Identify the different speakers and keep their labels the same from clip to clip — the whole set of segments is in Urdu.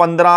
Speaker 1: 15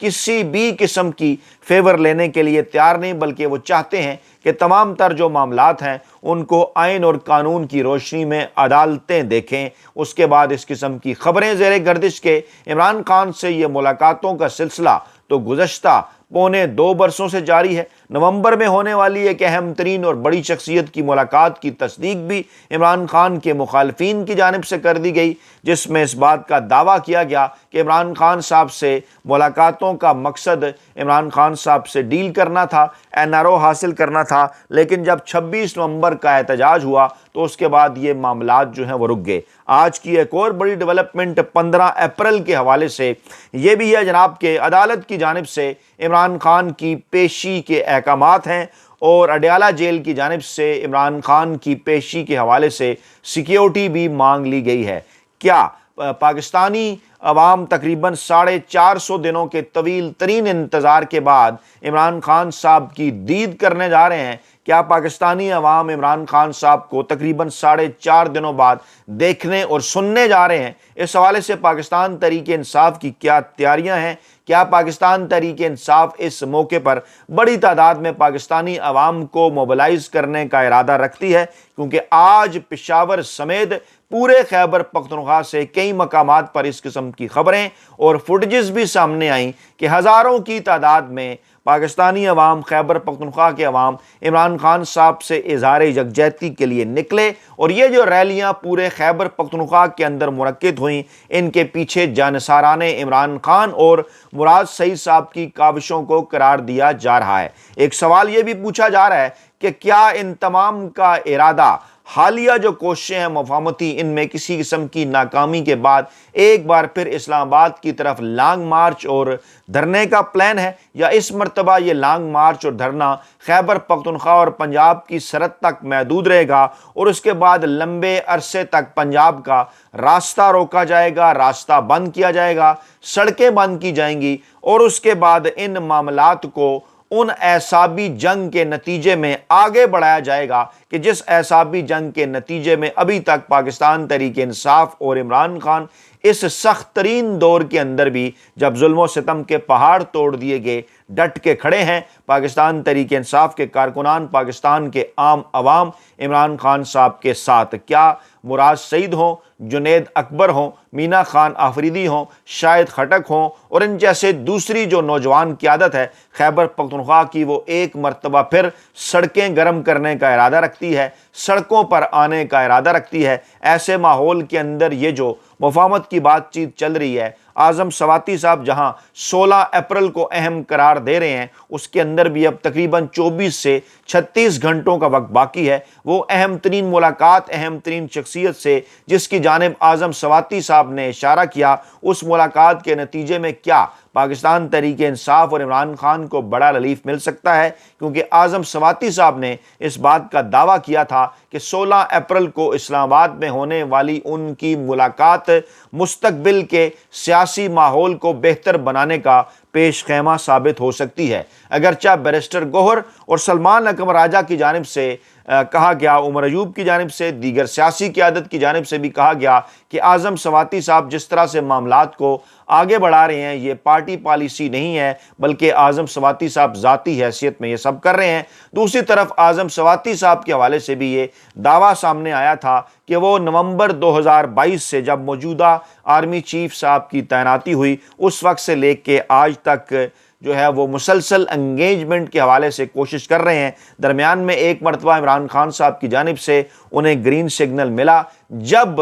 Speaker 1: کسی بھی قسم کی فیور لینے کے لیے تیار نہیں، بلکہ وہ چاہتے ہیں کہ تمام تر جو معاملات ہیں ان کو آئین اور قانون کی روشنی میں عدالتیں دیکھیں۔ اس کے بعد اس قسم کی خبریں زیر گردش کے عمران خان سے یہ ملاقاتوں کا سلسلہ تو گزشتہ پونے 2 برسوں سے جاری ہے۔ نومبر میں ہونے والی ایک اہم ترین اور بڑی شخصیت کی ملاقات کی تصدیق بھی عمران خان کے مخالفین کی جانب سے کر دی گئی، جس میں اس بات کا دعویٰ کیا گیا کہ عمران خان صاحب سے ملاقاتوں کا مقصد عمران خان صاحب سے ڈیل کرنا تھا، NRO حاصل کرنا تھا، لیکن جب 26 نومبر کا احتجاج ہوا تو اس کے بعد یہ معاملات جو ہیں وہ رک گئے۔ آج کی ایک اور بڑی ڈیولپمنٹ 15 اپریل کے حوالے سے یہ بھی ہے جناب کہ عدالت کی جانب سے عمران خان کی پیشی کے احکامات ہیں، اور اڈیالہ جیل کی جانب سے عمران خان کی پیشی کے حوالے سے سیکیورٹی بھی مانگ لی گئی ہے۔ کیا پاکستانی عوام تقریباً 450 دنوں کے طویل ترین انتظار کے بعد عمران خان صاحب کی دید کرنے جا رہے ہیں؟ کیا پاکستانی عوام عمران خان صاحب کو تقریباً 4.5 دنوں بعد دیکھنے اور سننے جا رہے ہیں؟ اس حوالے سے پاکستان تحریک انصاف کی کیا تیاریاں ہیں؟ کیا پاکستان تحریک انصاف اس موقع پر بڑی تعداد میں پاکستانی عوام کو موبلائز کرنے کا ارادہ رکھتی ہے؟ کیونکہ آج پشاور سمیت پورے خیبر پختونخوا سے کئی مقامات پر اس قسم کی خبریں اور فوٹیجز بھی سامنے آئیں کہ ہزاروں کی تعداد میں پاکستانی عوام، خیبر پختونخوا کے عوام عمران خان صاحب سے اظہار یکجہتی کے لیے نکلے، اور یہ جو ریلیاں پورے خیبر پختونخوا کے اندر منعقد ہوئیں، ان کے پیچھے جانصاران عمران خان اور مراد سعید صاحب کی کاوشوں کو قرار دیا جا رہا ہے۔ ایک سوال یہ بھی پوچھا جا رہا ہے کہ کیا ان تمام کا ارادہ، حالیہ جو کوششیں ہیں مفاہمتی، ان میں کسی قسم کی ناکامی کے بعد ایک بار پھر اسلام آباد کی طرف لانگ مارچ اور دھرنے کا پلان ہے، یا اس مرتبہ یہ لانگ مارچ اور دھرنا خیبر پختونخوا اور پنجاب کی سرحد تک محدود رہے گا، اور اس کے بعد لمبے عرصے تک پنجاب کا راستہ روکا جائے گا، راستہ بند کیا جائے گا، سڑکیں بند کی جائیں گی، اور اس کے بعد ان معاملات کو ان اعصابی جنگ کے نتیجے میں آگے بڑھایا جائے گا کہ جس اعصابی جنگ کے نتیجے میں ابھی تک پاکستان تحریک انصاف اور عمران خان اس سخت ترین دور کے اندر بھی، جب ظلم و ستم کے پہاڑ توڑ دیے گئے، ڈٹ کے کھڑے ہیں۔ پاکستان تحریک انصاف کے کارکنان، پاکستان کے عام عوام عمران خان صاحب کے ساتھ، کیا مراد سعید ہوں، جنید اکبر ہوں، مینا خان آفریدی ہوں، شاہد خٹک ہوں، اور ان جیسے دوسری جو نوجوان قیادت ہے خیبر پختونخوا کی، وہ ایک مرتبہ پھر سڑکیں گرم کرنے کا ارادہ رکھتی ہے، سڑکوں پر آنے کا ارادہ رکھتی ہے۔ ایسے ماحول کے اندر یہ جو مفاہمت کی بات چیت چل رہی ہے، اعظم سواتی صاحب جہاں 16 اپریل کو اہم قرار دے رہے ہیں، اس کے اندر بھی اب تقریباً 24 سے 36 گھنٹوں کا وقت باقی ہے۔ وہ اہم ترین ملاقات اہم ترین شخصیت سے جس کی جانب اعظم سواتی صاحب نے اشارہ کیا، اس ملاقات کے نتیجے میں کیا پاکستان تحریک انصاف اور عمران خان کو بڑا ریلیف مل سکتا ہے؟ کیونکہ اعظم سواتی صاحب نے اس بات کا دعویٰ کیا تھا کہ 16 اپریل کو اسلام آباد میں ہونے والی ان کی ملاقات مستقبل کے سیاسی ماحول کو بہتر بنانے کا پیش خیمہ ثابت ہو سکتی ہے۔ اگرچہ بیرسٹر گوہر اور سلمان اکرم راجہ کی جانب سے کہا گیا، عمر ایوب کی جانب سے، دیگر سیاسی قیادت کی جانب سے بھی کہا گیا کہ اعظم سواتی صاحب جس طرح سے معاملات کو آگے بڑھا رہے ہیں، یہ پارٹی پالیسی نہیں ہے، بلکہ اعظم سواتی صاحب ذاتی حیثیت میں یہ سب کر رہے ہیں۔ دوسری طرف اعظم سواتی صاحب کے حوالے سے بھی یہ دعویٰ سامنے آیا تھا کہ وہ نومبر 2022 سے، جب موجودہ آرمی چیف صاحب کی تعیناتی ہوئی، اس وقت سے لے کے آج تک جو ہے وہ مسلسل انگیجمنٹ کے حوالے سے کوشش کر رہے ہیں۔ درمیان میں ایک مرتبہ عمران خان صاحب کی جانب سے انہیں گرین سگنل ملا، جب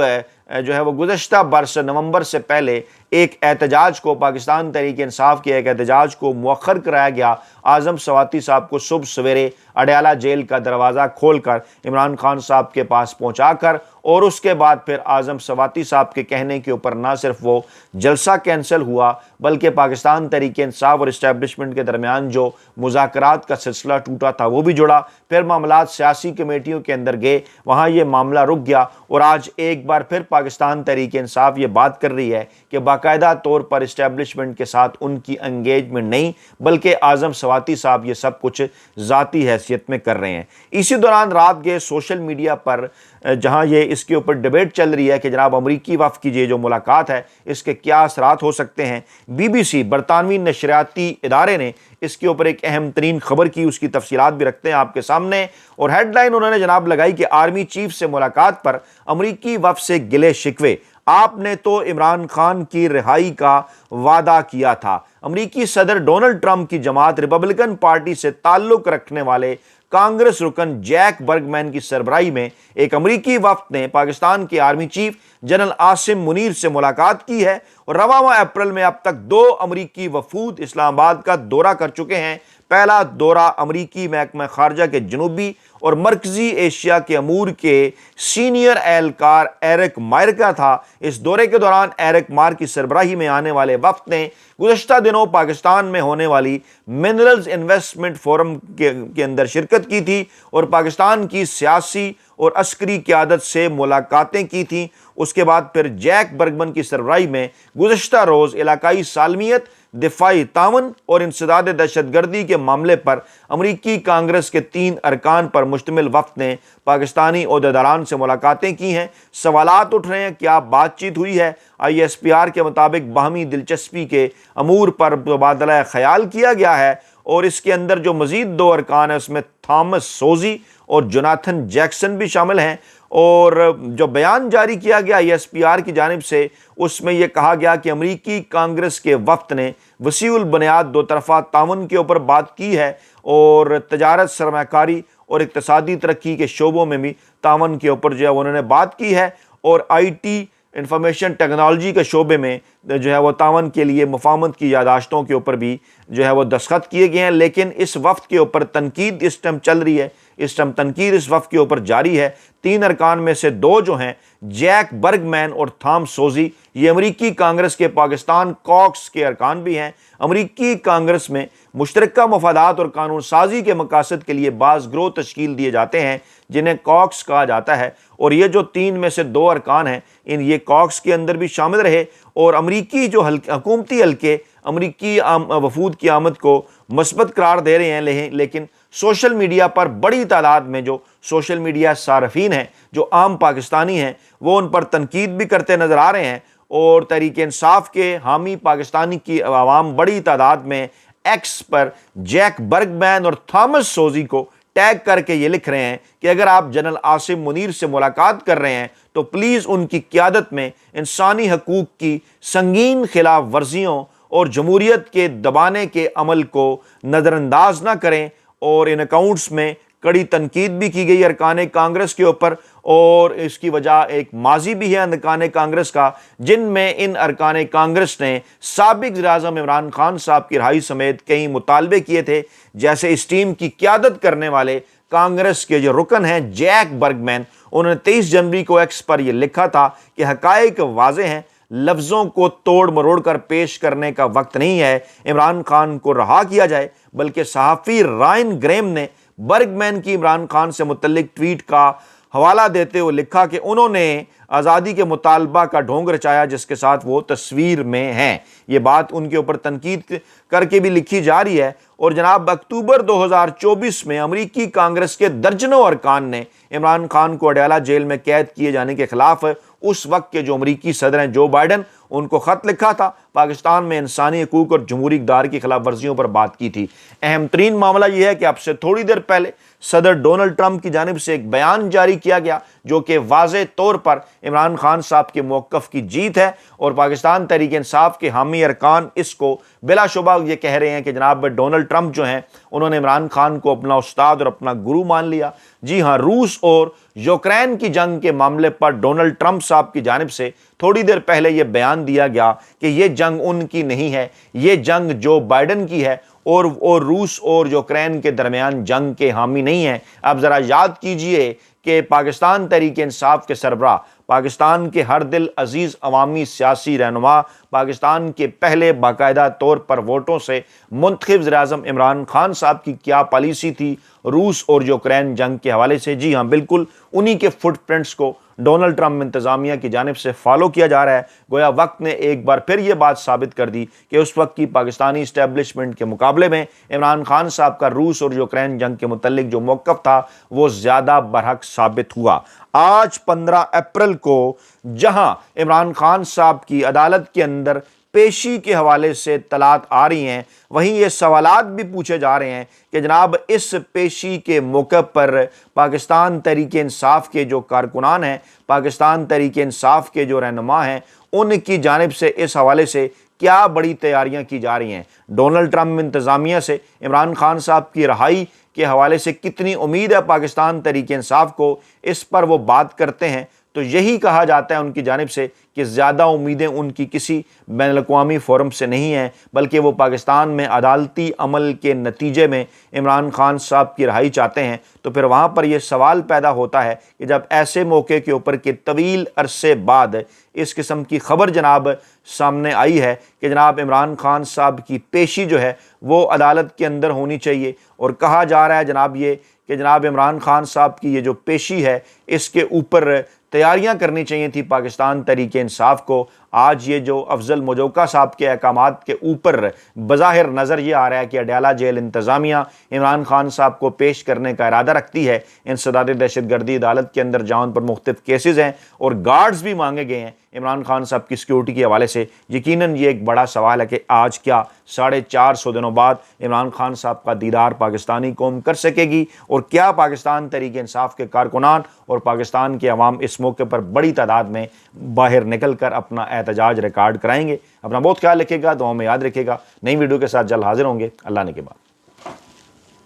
Speaker 1: جو ہے وہ گزشتہ برس نومبر سے پہلے ایک احتجاج کو، پاکستان تحریک انصاف کے ایک احتجاج کو مؤخر کرایا گیا۔ اعظم سواتی صاحب کو صبح سویرے اڈیالہ جیل کا دروازہ کھول کر عمران خان صاحب کے پاس پہنچا کر، اور اس کے بعد پھر اعظم سواتی صاحب کے کہنے کے اوپر نہ صرف وہ جلسہ کینسل ہوا، بلکہ پاکستان تحریک انصاف اور اسٹیبلشمنٹ کے درمیان جو مذاکرات کا سلسلہ ٹوٹا تھا وہ بھی جڑا۔ پھر معاملات سیاسی کمیٹیوں کے اندر گئے، وہاں یہ معاملہ رک گیا، اور آج ایک بار پھر پاکستان تحریک انصاف یہ بات کر رہی ہے کہ باقاعدہ باقاعدہ طور پر اسٹیبلشمنٹ کے ساتھ ان کی انگیجمنٹ نہیں، بلکہ اعظم سواتی صاحب یہ سب کچھ ذاتی حیثیت میں کر رہے ہیں۔ اسی دوران رات کے سوشل میڈیا پر جہاں یہ اس کے اوپر ڈیبیٹ چل رہی ہے کہ جناب امریکی وفد کی یہ جو ملاقات ہے اس کے کیا اثرات ہو سکتے ہیں، BBC برطانوی نشریاتی ادارے نے اس کے اوپر ایک اہم ترین خبر کی، اس کی تفصیلات بھی رکھتے ہیں آپ کے سامنے، اور ہیڈ لائن انہوں نے جناب لگائی کہ آرمی چیف سے ملاقات پر امریکی وفد سے گلے شکوے، آپ نے تو عمران خان کی رہائی کا وعدہ کیا تھا۔ امریکی صدر ڈونلڈ ٹرمپ کی جماعت ریپبلکن پارٹی سے تعلق رکھنے والے کانگریس رکن جیک برگ مین کی سربراہی میں ایک امریکی وفد نے پاکستان کے army chief general Asim Munir سے ملاقات کی ہے، اور رواں ماہ اپریل میں اب تک 2 امریکی وفود اسلام آباد کا دورہ کر چکے ہیں۔ پہلا دورہ امریکی محکمہ خارجہ کے جنوبی اور مرکزی ایشیا کے امور کے سینئر اہلکار ایرک مائر کا تھا۔ اس دورے کے دوران ایرک مائر کی سربراہی میں آنے والے وفد نے گزشتہ دنوں پاکستان میں ہونے والی منرلز انویسٹمنٹ فورم کے اندر شرکت کی تھی اور پاکستان کی سیاسی اور عسکری قیادت سے ملاقاتیں کی تھیں۔ اس کے بعد پھر جیک برگمن کی سربراہی میں گزشتہ روز علاقائی سالمیت، دفاعی تعاون اور انسداد دہشت گردی کے معاملے پر امریکی کانگریس کے 3 ارکان پر مشتمل وفد نے پاکستانی عہدیداران سے ملاقاتیں کی ہیں۔ سوالات اٹھ رہے ہیں کیا بات چیت ہوئی ہے؟ ISPR کے مطابق باہمی دلچسپی کے امور پر تبادلہ خیال کیا گیا ہے، اور اس کے اندر جو مزید 2 ارکان ہیں اس میں تھامس سوزی اور جوناتھن جیکسن بھی شامل ہیں، اور جو بیان جاری کیا گیا ISPR کی جانب سے اس میں یہ کہا گیا کہ امریکی کانگریس کے وفد نے وسیع البنیاد 2 طرفہ تعاون کے اوپر بات کی ہے، اور تجارت، سرمایہ کاری اور اقتصادی ترقی کے شعبوں میں بھی تعاون کے اوپر جو ہے انہوں نے بات کی ہے، اور IT انفارمیشن ٹیکنالوجی کے شعبے میں جو ہے وہ تعاون کے لیے مفاہمت کی یادداشتوں کے اوپر بھی جو ہے وہ دستخط کیے گئے ہیں۔ لیکن اس وفد کے اوپر تنقید اس ٹائم چل رہی ہے، اس ٹائم تنقید اس وفد کے اوپر جاری ہے۔ 3 ارکان میں سے 2 جو ہیں جیک برگ مین اور تھام سوزی، یہ امریکی کانگریس کے پاکستان کوکس کے ارکان بھی ہیں۔ امریکی کانگریس میں مشترکہ مفادات اور قانون سازی کے مقاصد کے لیے بعض گروہ تشکیل دیے جاتے ہیں جنہیں کوکس کہا جاتا ہے، اور یہ جو 3 میں سے 2 ارکان ہیں یہ کوکس کے اندر بھی شامل رہے، اور امریکی جو حکومتی حلقے امریکی وفود کی آمد کو مثبت قرار دے رہے ہیں، لیکن سوشل میڈیا پر بڑی تعداد میں جو سوشل میڈیا صارفین ہیں، جو عام پاکستانی ہیں، وہ ان پر تنقید بھی کرتے نظر آ رہے ہیں، اور تحریک انصاف کے حامی پاکستانی کی عوام بڑی تعداد میں ایکس پر جیک برگ مین اور تھامس سوزی کو ٹیگ کر کے یہ لکھ رہے ہیں کہ اگر آپ جنرل عاصم منیر سے ملاقات کر رہے ہیں تو پلیز ان کی قیادت میں انسانی حقوق کی سنگین خلاف ورزیوں اور جمہوریت کے دبانے کے عمل کو نظر انداز نہ کریں، اور ان اکاؤنٹس میں کڑی تنقید بھی کی گئی ارکان کانگریس کے اوپر، اور اس کی وجہ ایک ماضی بھی ہے ارکان کانگریس کا جن میں ان ارکان کانگریس نے سابق وزیر اعظم عمران خان صاحب کی رہائی سمیت کئی مطالبے کیے تھے، جیسے اس ٹیم کی قیادت کرنے والے کانگریس کے جو رکن ہیں جیک برگ مین، انہوں نے 23 جنوری کو ایکس پر یہ لکھا تھا کہ حقائق واضح ہیں، لفظوں کو توڑ مروڑ کر پیش کرنے کا وقت نہیں ہے، عمران خان کو رہا کیا جائے۔ بلکہ صحافی رائن گریم نے برگ مین کی عمران خان سے متعلق ٹویٹ کا حوالہ دیتے ہوئے لکھا کہ انہوں نے آزادی کے مطالبہ کا ڈھونگ رچایا جس کے ساتھ وہ تصویر میں ہیں۔ یہ بات ان کے اوپر تنقید کر کے بھی لکھی جا رہی ہے، اور جناب اکتوبر 2024 میں امریکی کانگریس کے درجنوں ارکان نے عمران خان کو اڈیالہ جیل میں قید کیے جانے کے خلاف اس وقت کے جو امریکی صدر ہیں جو بائیڈن، ان کو خط لکھا تھا، پاکستان میں انسانی حقوق اور جمہوری اقدار کی خلاف ورزیوں پر بات کی تھی۔ اہم ترین معاملہ یہ ہے کہ اب سے تھوڑی دیر پہلے صدر ڈونلڈ ٹرمپ کی جانب سے ایک بیان جاری کیا گیا جو کہ واضح طور پر عمران خان صاحب کے موقف کی جیت ہے، اور پاکستان تحریک انصاف کے حامی ارکان اس کو بلا شبہ یہ کہہ رہے ہیں کہ جناب ڈونلڈ ٹرمپ جو ہیں انہوں نے عمران خان کو اپنا استاد اور اپنا گرو مان لیا۔ جی ہاں، روس اور یوکرین کی جنگ کے معاملے پر ڈونلڈ ٹرمپ صاحب کی جانب سے تھوڑی دیر پہلے یہ بیان دیا گیا کہ یہ جنگ ان کی نہیں ہے، یہ جنگ جو بائیڈن کی ہے، اور روس اور یوکرین کے درمیان جنگ کے حامی نہیں ہیں۔ اب ذرا یاد کیجئے کہ پاکستان تحریک انصاف کے سربراہ، پاکستان کے ہر دل عزیز عوامی سیاسی رہنما، پاکستان کے پہلے باقاعدہ طور پر ووٹوں سے منتخب وزیر اعظم عمران خان صاحب کی کیا پالیسی تھی روس اور یوکرین جنگ کے حوالے سے؟ جی ہاں، بالکل انہی کے فٹ پرنٹس کو ڈونلڈ ٹرمپ انتظامیہ کی جانب سے فالو کیا جا رہا ہے۔ گویا وقت نے ایک بار پھر یہ بات ثابت کر دی کہ اس وقت کی پاکستانی اسٹیبلشمنٹ کے مقابلے میں عمران خان صاحب کا روس اور یوکرین جنگ کے متعلق جو موقف تھا وہ زیادہ برحق ثابت ہوا۔ آج 15 اپریل کو جہاں عمران خان صاحب کی عدالت کے اندر پیشی کے حوالے سے اطلاعات آ رہی ہیں، وہیں یہ سوالات بھی پوچھے جا رہے ہیں کہ جناب اس پیشی کے موقع پر پاکستان تحریک انصاف کے جو کارکنان ہیں، پاکستان تحریک انصاف کے جو رہنما ہیں، ان کی جانب سے اس حوالے سے کیا بڑی تیاریاں کی جا رہی ہیں؟ ڈونلڈ ٹرمپ انتظامیہ سے عمران خان صاحب کی رہائی کے حوالے سے کتنی امید ہے پاکستان تحریک انصاف کو، اس پر وہ بات کرتے ہیں تو یہی کہا جاتا ہے ان کی جانب سے کہ زیادہ امیدیں ان کی کسی بین الاقوامی فورم سے نہیں ہیں، بلکہ وہ پاکستان میں عدالتی عمل کے نتیجے میں عمران خان صاحب کی رہائی چاہتے ہیں۔ تو پھر وہاں پر یہ سوال پیدا ہوتا ہے کہ جب ایسے موقع کے اوپر کہ طویل عرصے بعد اس قسم کی خبر جناب سامنے آئی ہے کہ جناب عمران خان صاحب کی پیشی جو ہے وہ عدالت کے اندر ہونی چاہیے، اور کہا جا رہا ہے جناب یہ کہ جناب عمران خان صاحب کی یہ جو پیشی ہے اس کے اوپر تیاریاں کرنی چاہیے تھی پاکستان تحریک انصاف کو۔ آج یہ جو افضل مجوکا صاحب کے احکامات کے اوپر بظاہر نظر یہ آ رہا ہے کہ اڈیالہ جیل انتظامیہ عمران خان صاحب کو پیش کرنے کا ارادہ رکھتی ہے انسداد دہشت گردی عدالت کے اندر، جہاں ان پر مختلف کیسز ہیں اور گارڈز بھی مانگے گئے ہیں عمران خان صاحب کی سیکیورٹی کے حوالے سے۔ یقیناً یہ ایک بڑا سوال ہے کہ آج کیا 450 دنوں بعد عمران خان صاحب کا دیدار پاکستانی قوم کر سکے گی، اور کیا پاکستان تحریک انصاف کے کارکنان اور پاکستان کے عوام اس موقع پر بڑی تعداد میں باہر نکل کر اپنا احتجاج ریکارڈ کرائیں گے؟ اپنا بہت خیال رکھیے گا، دعاؤں میں یاد رکھیے گا۔ نئی ویڈیو کے ساتھ جلد حاضر ہوں گے۔ اللہ نے کے بعد۔